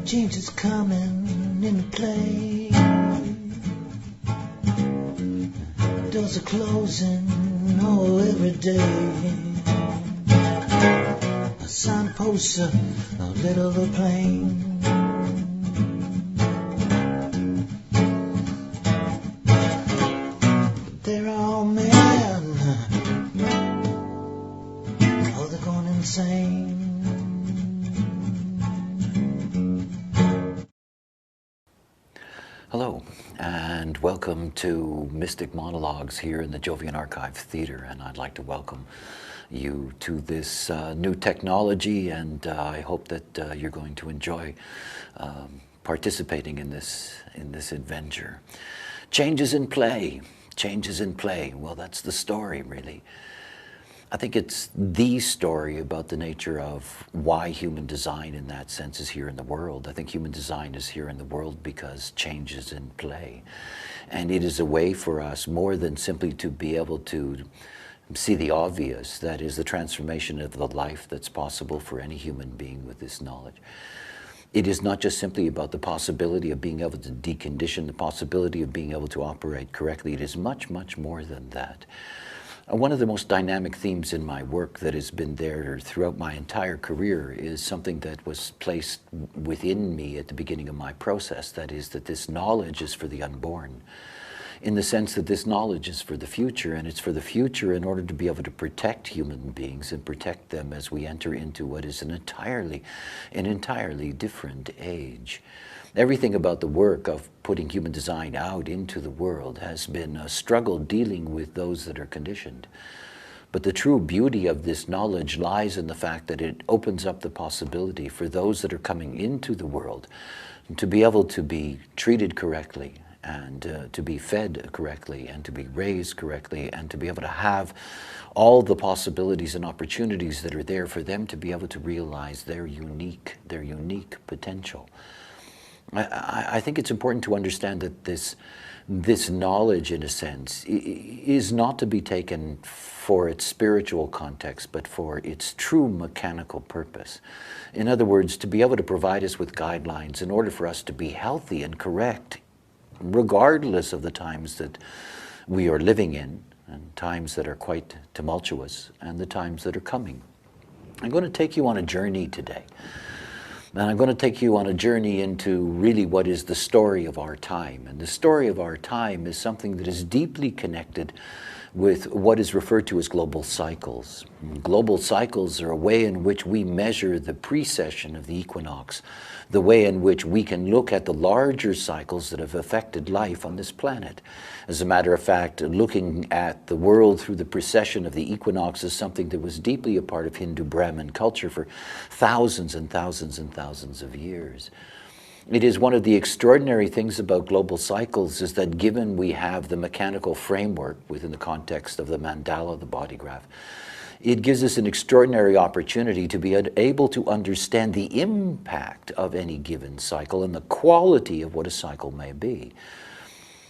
Change is coming into play. Doors are closing, every day. A signpost, a little of a plane. But they're all men. Oh, they're going insane. Hello, and welcome to Mystic Monologues here in the Jovian Archive Theatre, and I'd like to welcome you to this new technology, and I hope that you're going to enjoy participating in this adventure. Changes in play. Well, that's the story, really. I think it's the story about the nature of why human design in that sense is here in the world. I think human design is here in the world because change is in play. And it is a way for us more than simply to be able to see the obvious, that is the transformation of the life that's possible for any human being with this knowledge. It is not just simply about the possibility of being able to decondition, the possibility of being able to operate correctly. It is much, much more than that. One of the most dynamic themes in my work that has been there throughout my entire career is something that was placed within me at the beginning of my process. That is that this knowledge is for the unborn, in the sense that this knowledge is for the future, and it's for the future in order to be able to protect human beings and protect them as we enter into what is an entirely different age. Everything about the work of putting human design out into the world has been a struggle dealing with those that are conditioned. But the true beauty of this knowledge lies in the fact that it opens up the possibility for those that are coming into the world to be able to be treated correctly, and to be fed correctly, and to be raised correctly, and to be able to have all the possibilities and opportunities that are there for them to be able to realize their unique potential. I think it's important to understand that this knowledge, in a sense, is not to be taken for its spiritual context, but for its true mechanical purpose. In other words, to be able to provide us with guidelines in order for us to be healthy and correct, regardless of the times that we are living in, and times that are quite tumultuous, and the times that are coming. I'm going to take you on a journey today. And I'm going to take you on a journey into really what is the story of our time. And the story of our time is something that is deeply connected with what is referred to as global cycles. Global cycles are a way in which we measure the precession of the equinox, the way in which we can look at the larger cycles that have affected life on this planet. As a matter of fact, looking at the world through the precession of the equinox is something that was deeply a part of Hindu Brahmin culture for thousands and thousands and thousands of years. It is one of the extraordinary things about global cycles is that given we have the mechanical framework within the context of the mandala, the body graph, it gives us an extraordinary opportunity to be able to understand the impact of any given cycle and the quality of what a cycle may be.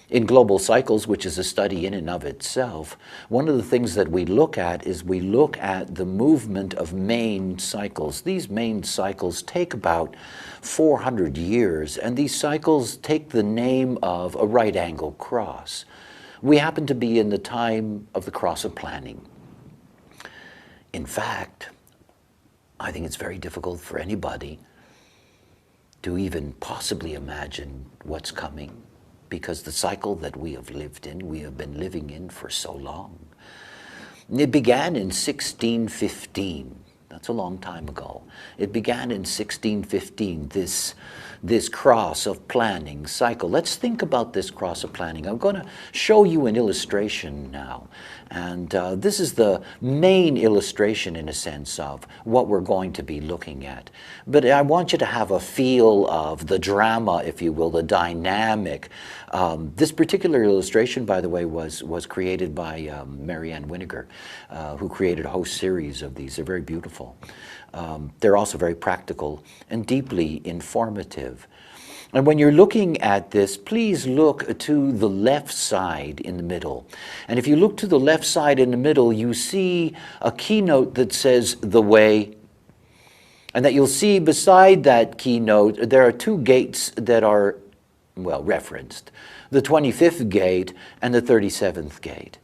In global cycles, which is a study in and of itself, one of the things that we look at is we look at the movement of main cycles. These main cycles take about 400 years, and these cycles take the name of a right-angle cross. We happen to be in the time of the cross of planning. In fact, I think it's very difficult for anybody to even possibly imagine what's coming, because the cycle that we have lived in, we have been living in for so long. It began in 1615. That's a long time ago. It began in 1615, this cross of planning cycle. Let's think about this cross of planning. I'm going to show you an illustration now. And this is the main illustration, in a sense, of what we're going to be looking at. But I want you to have a feel of the drama, if you will, the dynamic. This particular illustration, by the way, was created by Marianne Winiger, who created a whole series of these. They're very beautiful. They're also very practical and deeply informative. And when you're looking at this, please look to the left side in the middle. And if you look to the left side in the middle, you see a keynote that says, "The way." And that you'll see beside that keynote, there are two gates that are, well, referenced. The 25th gate and the 37th gate.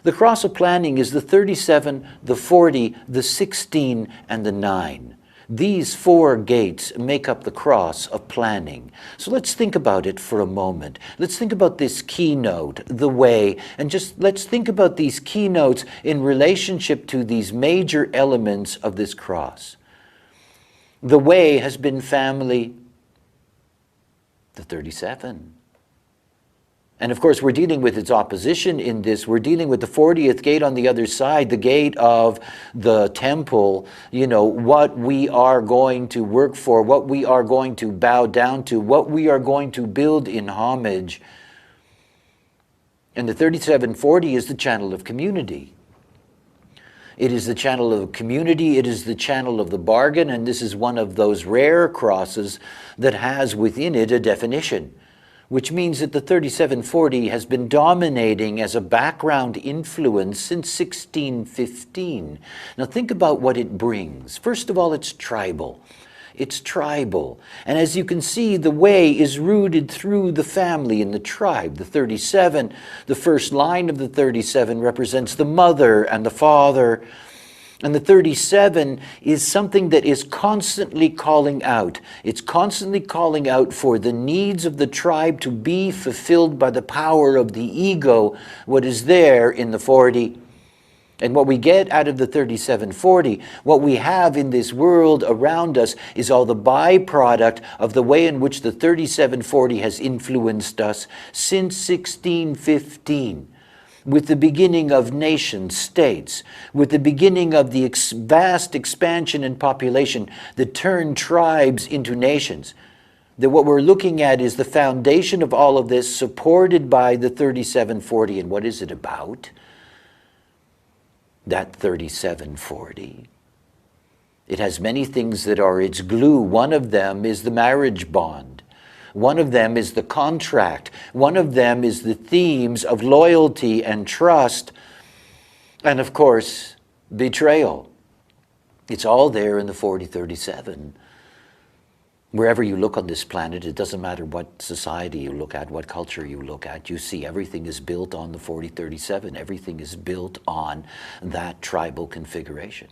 The cross of planning is the 37, the 40, the 16, and the 9. These 4 gates make up the cross of planning. So let's think about it for a moment. Let's think about this keynote, the way, and just let's think about these keynotes in relationship to these major elements of this cross. The way has been family, the 37. And of course, we're dealing with its opposition in this. We're dealing with the 40th gate on the other side, the gate of the temple, what we are going to work for, what we are going to bow down to, what we are going to build in homage. And the 3740 is the channel of community. It is the channel of community, it is the channel of the bargain, and this is one of those rare crosses that has within it a definition, which means that the 3740 has been dominating as a background influence since 1615. Now think about what it brings. First of all, it's tribal. It's tribal. And as you can see, the way is rooted through the family and the tribe. The 37, the first line of the 37 represents the mother and the father. And the 37 is something that is constantly calling out. It's constantly calling out for the needs of the tribe to be fulfilled by the power of the ego, what is there in the 40. And what we get out of the 3740, what we have in this world around us is all the byproduct of the way in which the 3740 has influenced us since 1615. With the beginning of nation states, with the beginning of the vast expansion in population that turned tribes into nations. That what we're looking at is the foundation of all of this supported by the 3740. And what is it about? That 3740. It has many things that are its glue. One of them is the marriage bond. One of them is the contract. One of them is the themes of loyalty and trust. And of course, betrayal. It's all there in the 4037. Wherever you look on this planet, it doesn't matter what society you look at, what culture you look at, you see everything is built on the 4037. Everything is built on that tribal configuration.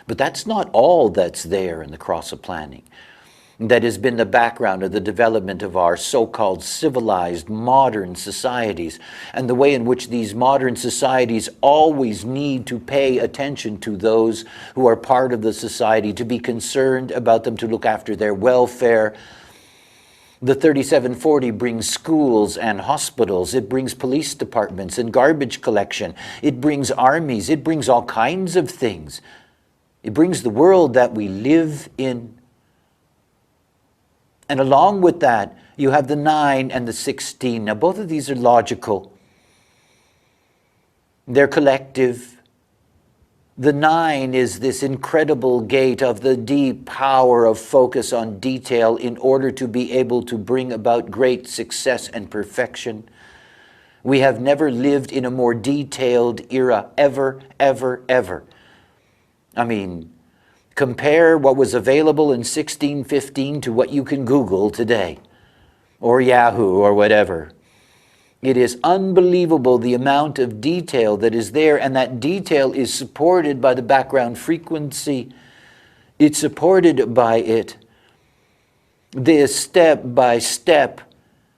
But that's not all that's there in the cross of planning. That has been the background of the development of our so-called civilized modern societies, and the way in which these modern societies always need to pay attention to those who are part of the society, to be concerned about them, to look after their welfare. The 3740 brings schools and hospitals, it brings police departments and garbage collection, it brings armies, it brings all kinds of things. It brings the world that we live in. And along with that, you have the 9 and the 16. Now, both of these are logical. They're collective. The 9 is this incredible gate of the deep power of focus on detail in order to be able to bring about great success and perfection. We have never lived in a more detailed era, ever, ever, ever. I mean, compare what was available in 1615 to what you can Google today, or Yahoo, or whatever. It is unbelievable the amount of detail that is there, and that detail is supported by the background frequency. It's supported by it. This step by step,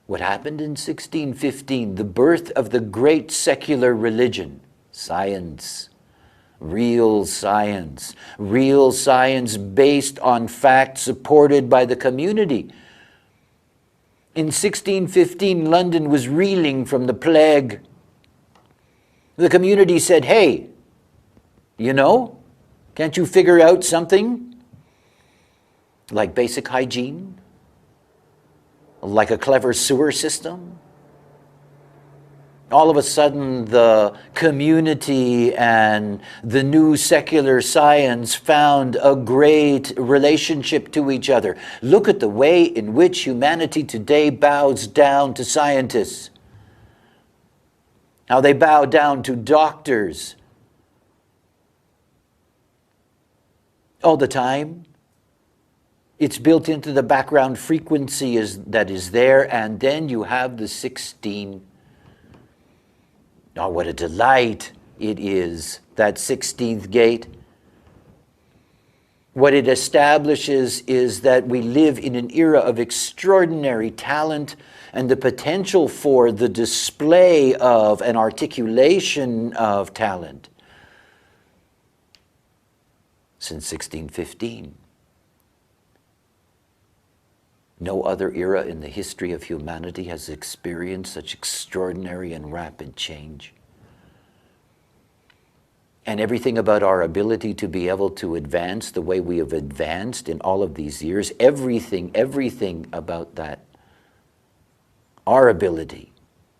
what happened in 1615, the birth of the great secular religion, science. Real science based on fact supported by the community. In 1615, London was reeling from the plague. The community said, hey, can't you figure out something like basic hygiene? Like a clever sewer system? All of a sudden, the community and the new secular science found a great relationship to each other. Look at the way in which humanity today bows down to scientists. How they bow down to doctors. All the time. It's built into the background frequency that is there, and then you have the 16. Oh, what a delight it is, that 16th gate. What it establishes is that we live in an era of extraordinary talent and the potential for the display of an articulation of talent since 1615. No other era in the history of humanity has experienced such extraordinary and rapid change. And everything about our ability to be able to advance the way we have advanced in all of these years, everything about that, our ability,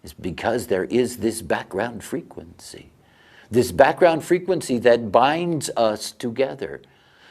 is because there is this background frequency. This background frequency that binds us together.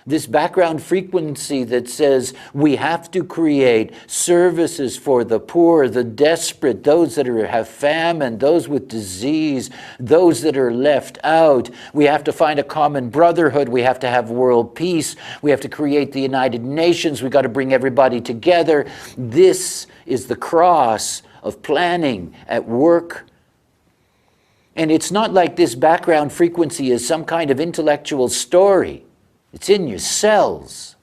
This background frequency that says we have to create services for the poor, the desperate, those that have famine, those with disease, those that are left out. We have to find a common brotherhood. We have to have world peace. We have to create the United Nations. We've got to bring everybody together. This is the cross of planning at work. And it's not like this background frequency is some kind of intellectual story. It's in your cells.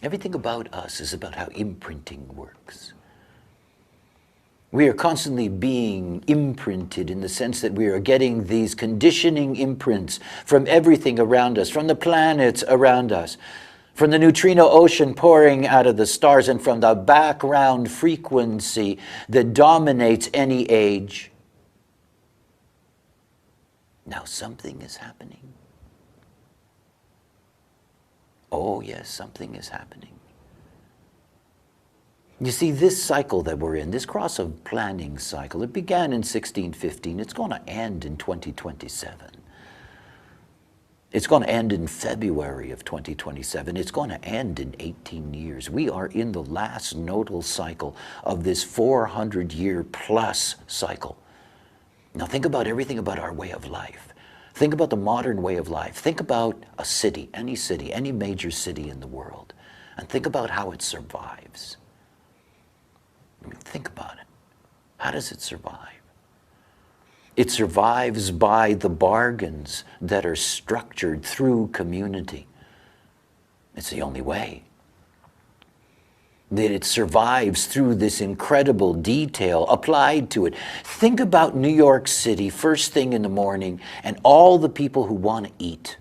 Everything about us is about how imprinting works. We are constantly being imprinted in the sense that we are getting these conditioning imprints from everything around us, from the planets around us, from the neutrino ocean pouring out of the stars, and from the background frequency that dominates any age. Now something is happening. Oh yes, something is happening. You see, this cycle that we're in, this cross of planning cycle, it began in 1615. It's going to end in 2027. It's going to end in February of 2027. It's going to end in 18 years. We are in the last nodal cycle of this 400-year plus cycle. Now think about everything about our way of life. Think about the modern way of life. Think about a city, any major city in the world, and think about how it survives. I mean, think about it. How does it survive? It survives by the bargains that are structured through community. It's the only way. That it survives through this incredible detail applied to it. Think about New York City first thing in the morning and all the people who want to eat.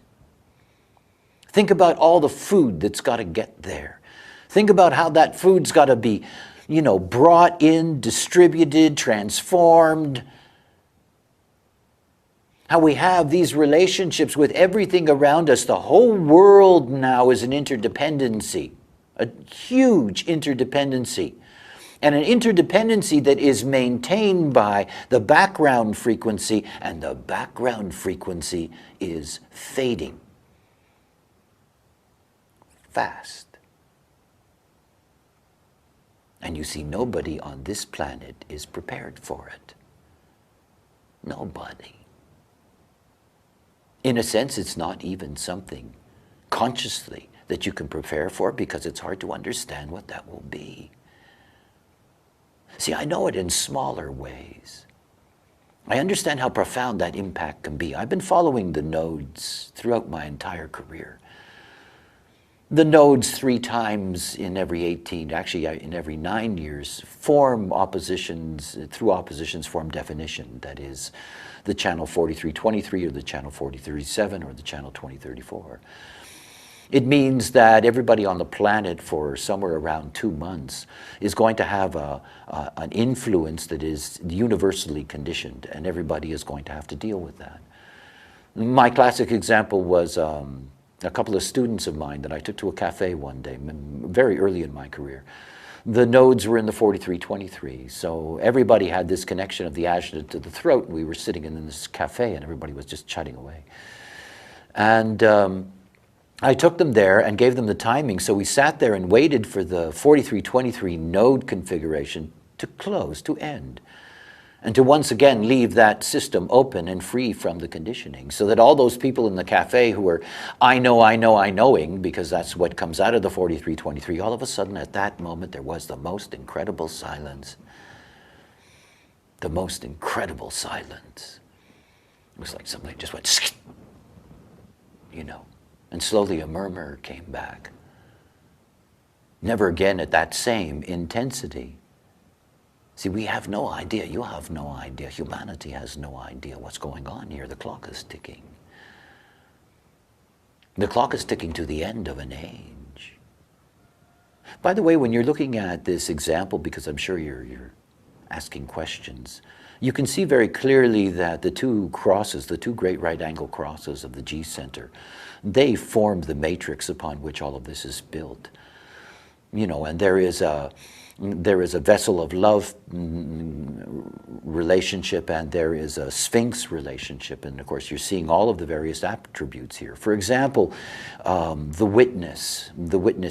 Think about all the food that's got to get there. Think about how that food's got to be, brought in, distributed, transformed. How we have these relationships with everything around us. The whole world now is an interdependency. A huge interdependency, and an interdependency that is maintained by the background frequency, and the background frequency is fading fast. And you see, nobody on this planet is prepared for it. Nobody. In a sense, it's not even something consciously that you can prepare for, because it's hard to understand what that will be. See, I know it in smaller ways. I understand how profound that impact can be. I've been following the nodes throughout my entire career. The nodes 3 times in every 18, actually in every 9 years, form oppositions, through oppositions form definition. That is the channel 4323 or the channel 4037 or the channel 2034. It means that everybody on the planet for somewhere around 2 months is going to have an influence that is universally conditioned, and everybody is going to have to deal with that. My classic example was a couple of students of mine that I took to a cafe one day, very early in my career. The nodes were in the 4323, so everybody had this connection of the ajna to the throat, and we were sitting in this cafe and everybody was just chatting away. And I took them there and gave them the timing, so we sat there and waited for the 4323 node configuration to close, to end. and to once again leave that system open and free from the conditioning, so that all those people in the cafe who are, I knowing, because that's what comes out of the 4323, all of a sudden at that moment there was the most incredible silence. The most incredible silence. It was like something just went, you know, and slowly a murmur came back. Never again at that same intensity. See, we have no idea, you have no idea, humanity has no idea what's going on here. The clock is ticking. The clock is ticking to the end of an age. By the way, when you're looking at this example, because I'm sure you're asking questions, you can see very clearly that the two crosses, the two great right angle crosses of the G center, they form the matrix upon which all of this is built. You know, and there is a vessel of love relationship, and there is a sphinx relationship, and of course you're seeing all of the various attributes here. For example, the witness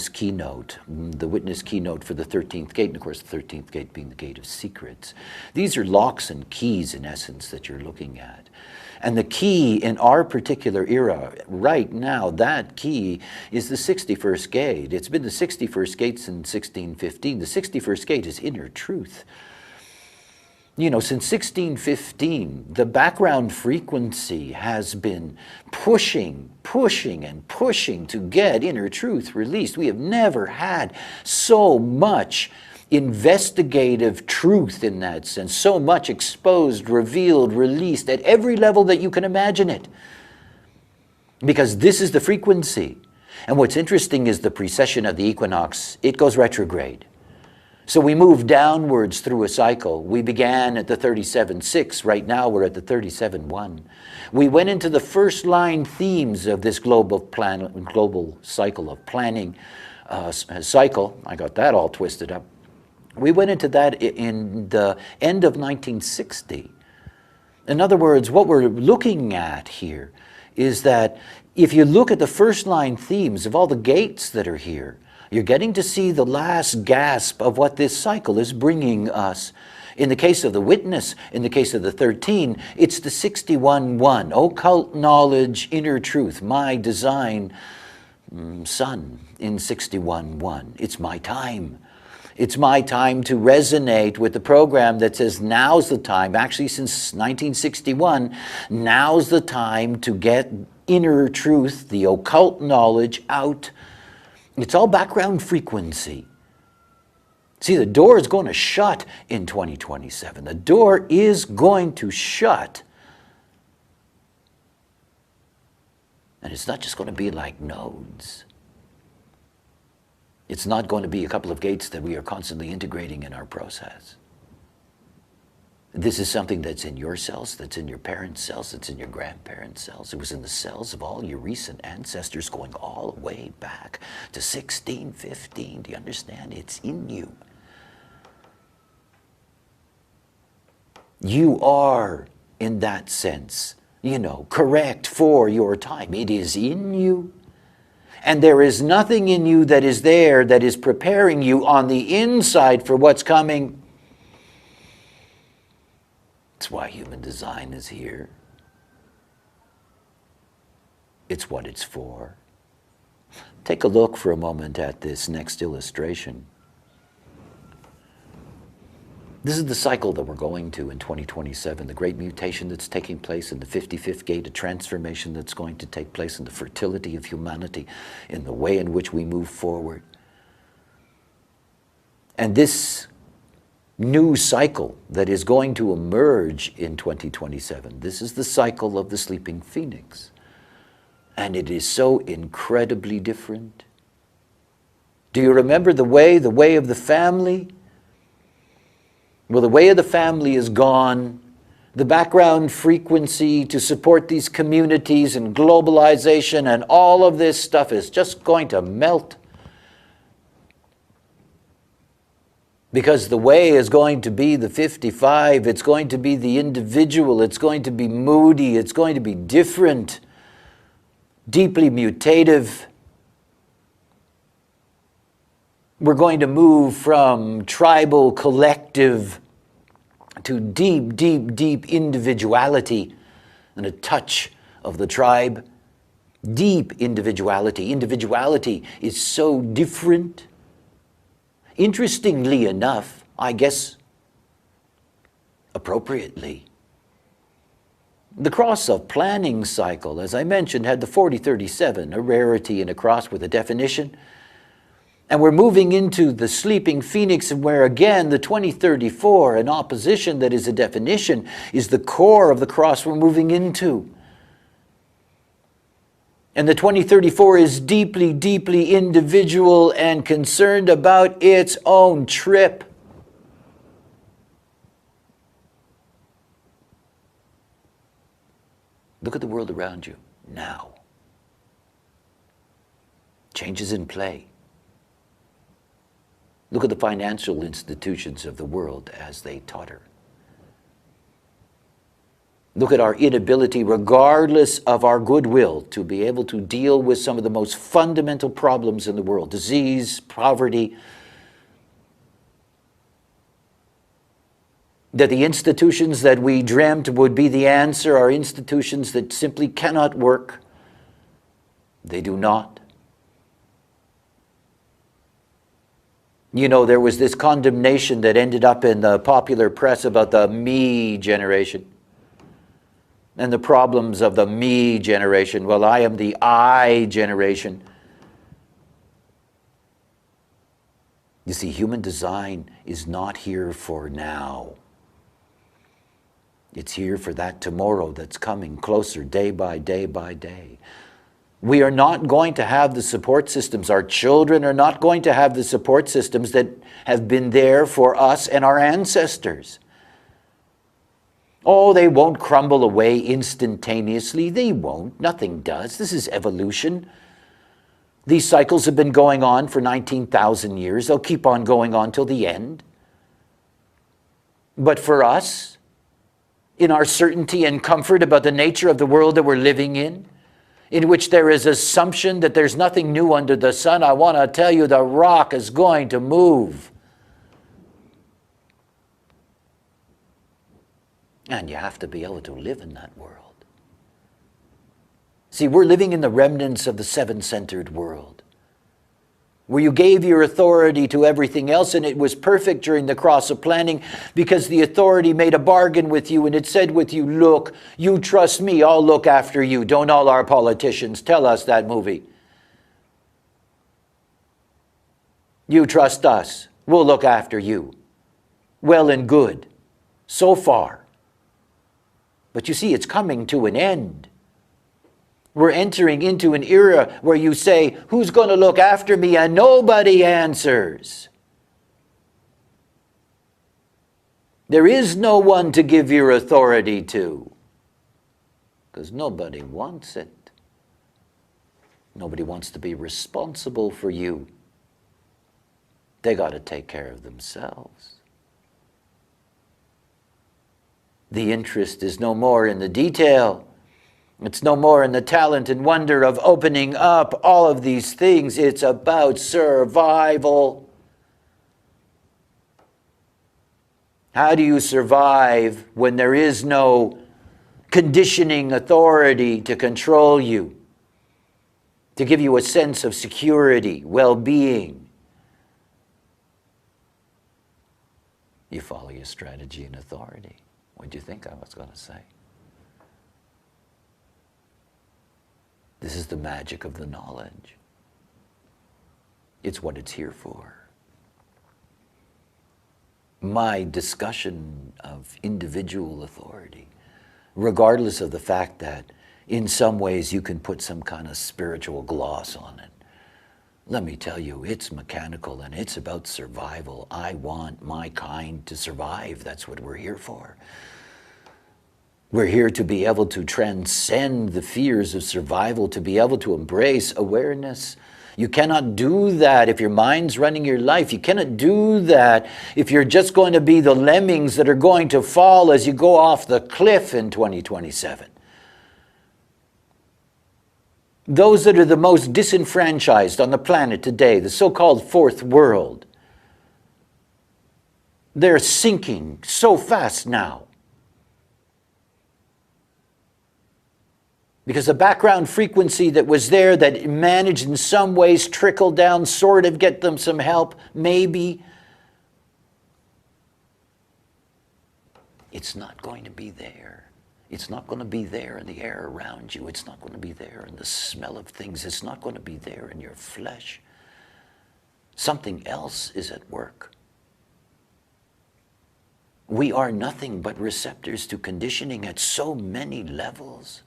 keynote for the 13th gate, and of course the 13th gate being the gate of secrets. These are locks and keys in essence that you're looking at. And the key in our particular era, right now, that key is the 61st gate. It's been the 61st gate since 1615. The 61st gate is inner truth. You know, since 1615, the background frequency has been pushing to get inner truth released. We have never had so much investigative truth in that sense, so much exposed, revealed, released at every level that you can imagine it. Because this is the frequency. And what's interesting is the precession of the equinox, it goes retrograde. So we move downwards through a cycle. We began at the 37.6, right now we're at the 37.1. We went into the first line themes of this global cycle of planning, cycle. I got that all twisted up. We went into that in the end of 1960. In other words, what we're looking at here is that if you look at the first line themes of all the gates that are here, you're getting to see the last gasp of what this cycle is bringing us. In the case of the witness, in the case of the 13, it's the 61.1, occult knowledge, inner truth, my design, sun in 61.1. It's my time. It's my time to resonate with the program that says now's the time, actually since 1961, now's the time to get inner truth, the occult knowledge out. It's all background frequency. See, the door is going to shut in 2027. The door is going to shut. And it's not just going to be like nodes. It's not going to be a couple of gates that we are constantly integrating in our process. This is something that's in your cells, that's in your parents' cells, that's in your grandparents' cells. It was in the cells of all your recent ancestors going all the way back to 1615. Do you understand? It's in you. You are, in that sense, you know, correct for your time. It is in you. And there is nothing in you that is there that is preparing you on the inside for what's coming. It's why human design is here. It's what it's for. Take a look for a moment at this next illustration. This is the cycle that we're going to in 2027, the great mutation that's taking place in the 55th gate, a transformation that's going to take place in the fertility of humanity, in the way in which we move forward. And this new cycle that is going to emerge in 2027, this is the cycle of the sleeping phoenix. And it is so incredibly different. Do you remember the way of the family? Well, the way of the family is gone. The background frequency to support these communities and globalization and all of this stuff is just going to melt. Because the way is going to be the 55, it's going to be the individual, it's going to be moody, it's going to be different, deeply mutative. We're going to move from tribal, collective to deep, deep, deep individuality and a touch of the tribe. Deep individuality. Individuality is so different. Interestingly enough, I guess, appropriately, the cross of planning cycle, as I mentioned, had the 4037, a rarity and a cross with a definition. And we're moving into the sleeping phoenix, where again the 2034, an opposition that is a definition, is the core of the cross we're moving into. And the 2034 is deeply, deeply individual and concerned about its own trip. Look at the world around you now. Changes in play. Look at the financial institutions of the world as they totter. Look at our inability, regardless of our goodwill, to be able to deal with some of the most fundamental problems in the world: disease, poverty. That the institutions that we dreamt would be the answer are institutions that simply cannot work. They do not. You know, there was this condemnation that ended up in the popular press about the me generation and the problems of the me generation. Well, I am the I generation. You see, human design is not here for now. It's here for that tomorrow that's coming closer day by day by day. We are not going to have the support systems. Our children are not going to have the support systems that have been there for us and our ancestors. Oh, they won't crumble away instantaneously. They won't. Nothing does. This is evolution. These cycles have been going on for 19,000 years. They'll keep on going on till the end. But for us, in our certainty and comfort about the nature of the world that we're living in which there is assumption that there's nothing new under the sun, I want to tell you the rock is going to move. And you have to be able to live in that world. See, we're living in the remnants of the seven-centered world, where you gave your authority to everything else, and it was perfect during the cross of planning because the authority made a bargain with you, and it said with you, look, you trust me, I'll look after you. Don't all our politicians tell us that movie? You trust us, we'll look after you. Well and good, so far. But you see, it's coming to an end. We're entering into an era where you say, who's going to look after me? And nobody answers. There is no one to give your authority to, because nobody wants it. Nobody wants to be responsible for you. They got to take care of themselves. The interest is no more in the detail. It's no more in the talent and wonder of opening up all of these things. It's about survival. How do you survive when there is no conditioning authority to control you, to give you a sense of security, well-being? You follow your strategy and authority. What do you think I was going to say? This is the magic of the knowledge. It's what it's here for. My discussion of individual authority, regardless of the fact that in some ways you can put some kind of spiritual gloss on it, let me tell you, it's mechanical and it's about survival. I want my kind to survive. That's what we're here for. We're here to be able to transcend the fears of survival, to be able to embrace awareness. You cannot do that if your mind's running your life. You cannot do that if you're just going to be the lemmings that are going to fall as you go off the cliff in 2027. Those that are the most disenfranchised on the planet today, the so-called fourth world, They're sinking so fast now. Because the background frequency that was there, that managed in some ways trickle down, sort of get them some help, maybe, it's not going to be there. It's not going to be there in the air around you. It's not going to be there in the smell of things. It's not going to be there in your flesh. Something else is at work. We are nothing but receptors to conditioning at so many levels.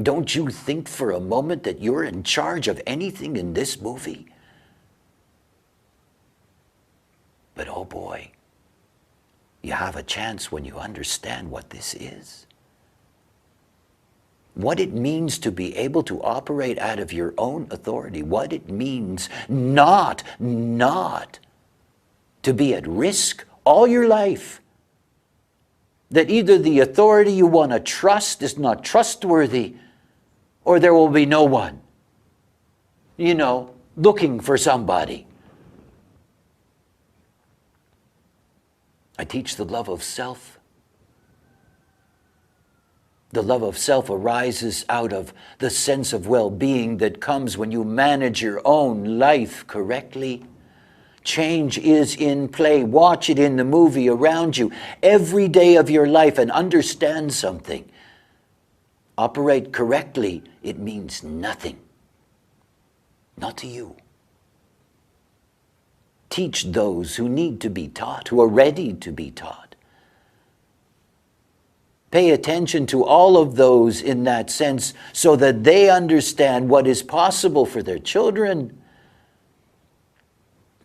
Don't you think for a moment that you're in charge of anything in this movie? But oh boy, you have a chance when you understand what this is. What it means to be able to operate out of your own authority. What it means not to be at risk all your life. That either the authority you want to trust is not trustworthy, or there will be no one, looking for somebody. I teach the love of self. The love of self arises out of the sense of well-being that comes when you manage your own life correctly. Change is in play. Watch it in the movie around you every day of your life and understand something. Operate correctly, it means nothing. Not to you. Teach those who need to be taught, who are ready to be taught. Pay attention to all of those in that sense so that they understand what is possible for their children.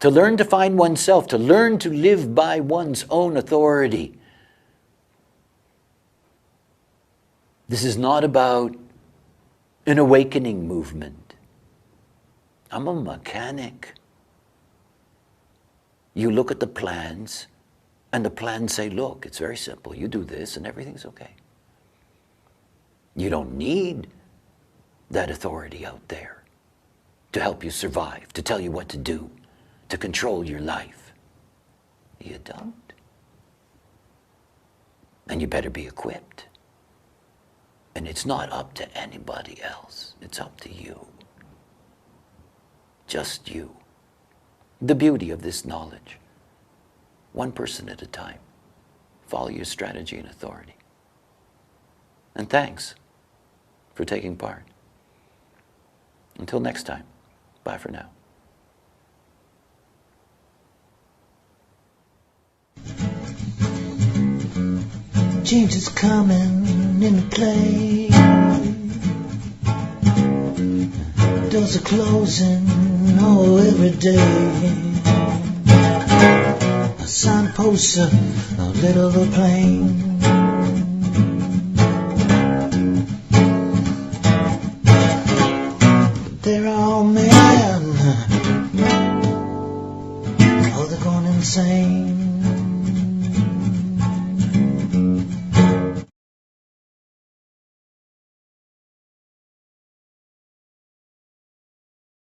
To learn to find oneself, to learn to live by one's own authority. This is not about an awakening movement. I'm a mechanic. You look at the plans, and the plans say, look, it's very simple. You do this, and everything's okay. You don't need that authority out there to help you survive, to tell you what to do, to control your life. You don't. And you better be equipped. And it's not up to anybody else. It's up to you. Just you. The beauty of this knowledge. One person at a time. Follow your strategy and authority. And thanks for taking part. Until next time, bye for now. Change is coming into play. Doors are closing, every day. A signpost, a little of a plane. But they're all men. Oh, they're going insane.